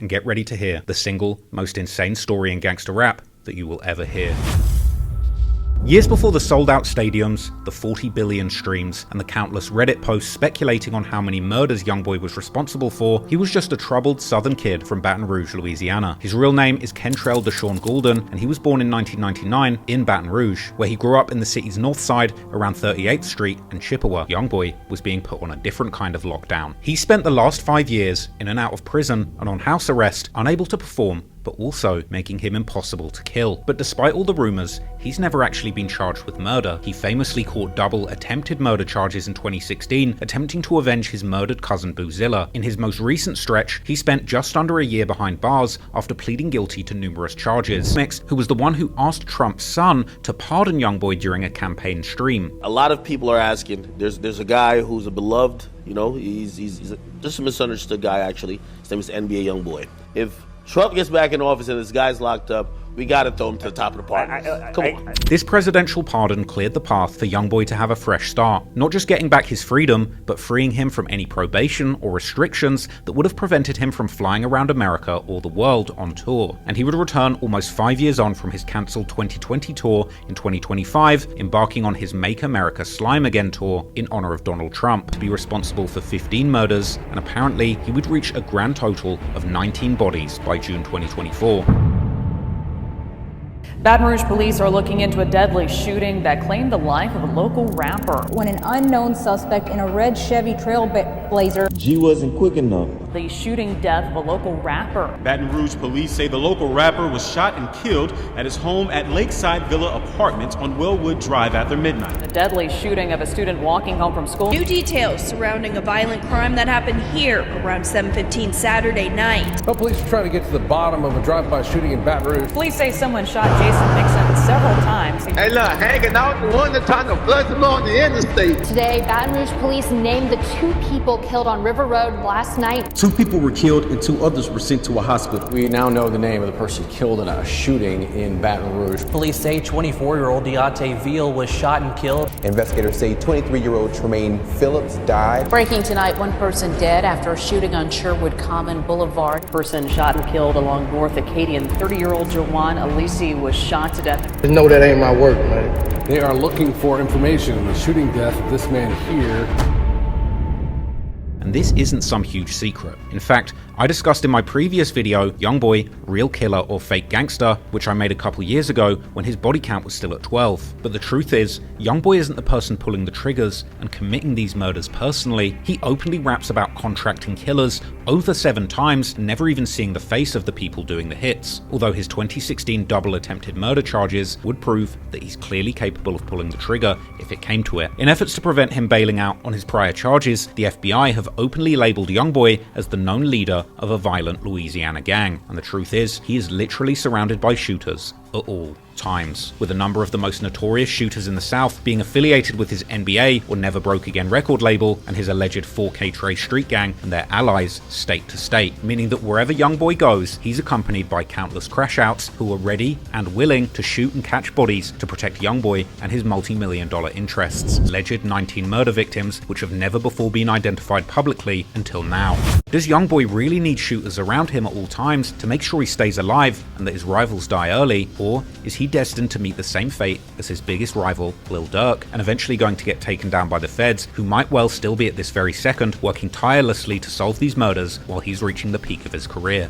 and get ready to hear the single most insane story in gangster rap that you will ever hear. Years before the sold-out stadiums, the 40 billion streams, and the countless Reddit posts speculating on how many murders Youngboy was responsible for, he was just a troubled southern kid from Baton Rouge, Louisiana. His real name is Kentrell Deshaun Goulden, and he was born in 1999 in Baton Rouge, where he grew up in the city's north side around 38th Street and Chippewa. Youngboy was being put on a different kind of lockdown. He spent the last 5 years in and out of prison and on house arrest, unable to perform, but also making him impossible to kill. But despite all the rumors, he's never actually been charged with murder. He famously caught double attempted murder charges in 2016, attempting to avenge his murdered cousin Boozilla. In his most recent stretch, he spent just under a year behind bars after pleading guilty to numerous charges. Mix, who was the one who asked Trump's son to pardon Youngboy during a campaign stream. A lot of people are asking, there's a guy who's a beloved, he's just a misunderstood guy actually. His name is NBA Youngboy. If Trump gets back in office and this guy's locked up, we gotta throw him to the top of the party. Come on. This presidential pardon cleared the path for Youngboy to have a fresh start, not just getting back his freedom, but freeing him from any probation or restrictions that would have prevented him from flying around America or the world on tour. And he would return almost 5 years on from his cancelled 2020 tour in 2025, embarking on his Make America Slime Again tour in honor of Donald Trump, to be responsible for 15 murders, and apparently he would reach a grand total of 19 bodies by June 2024. Baton Rouge police are looking into a deadly shooting that claimed the life of a local rapper. When an unknown suspect in a red Chevy Trailblazer G wasn't quick enough. The shooting death of a local rapper. Baton Rouge police say the local rapper was shot and killed at his home at Lakeside Villa Apartments on Wellwood Drive after midnight. The deadly shooting of a student walking home from school. New details surrounding a violent crime that happened here around 7:15 Saturday night. Well, police are trying to get to the bottom of a drive-by shooting in Baton Rouge. Police say someone shot Jason Nixon several times. Hey, look, hanging out the one that's trying to flood along the interstate. Today, Baton Rouge police named the 2 people killed on River Road last night. 2 people were killed and 2 others were sent to a hospital. We now know the name of the person killed in a shooting in Baton Rouge. Police say 24-year-old Deontay Veal was shot and killed. Investigators say 23-year-old Tremaine Phillips died. Breaking tonight, 1 person dead after a shooting on Sherwood Common Boulevard. Person shot and killed along North Acadian. 30-year-old Jawan Alisi was shot to death. No, that ain't my work, man. They are looking for information on the shooting death of this man here. And this isn't some huge secret. In fact, I discussed in my previous video, Youngboy, Real Killer or Fake Gangster, which I made a couple years ago when his body count was still at 12. But the truth is, Youngboy isn't the person pulling the triggers and committing these murders personally. He openly raps about contracting killers over 7 times, never even seeing the face of the people doing the hits. Although his 2016 double attempted murder charges would prove that he's clearly capable of pulling the trigger if it came to it. In efforts to prevent him bailing out on his prior charges, the FBI have openly labeled Youngboy as the known leader of a violent Louisiana gang. And the truth is, he is literally surrounded by shooters at all times, with a number of the most notorious shooters in the South being affiliated with his NBA or Never Broke Again record label and his alleged 4K Trey street gang and their allies state to state, meaning that wherever Youngboy goes, he's accompanied by countless crash outs who are ready and willing to shoot and catch bodies to protect Youngboy and his multi-million-dollar interests. Alleged 19 murder victims which have never before been identified publicly until now. Does Youngboy really need shooters around him at all times to make sure he stays alive and that his rivals die early, or is he destined to meet the same fate as his biggest rival, Lil Durk, and eventually going to get taken down by the feds, who might well still be at this very second working tirelessly to solve these murders while he's reaching the peak of his career?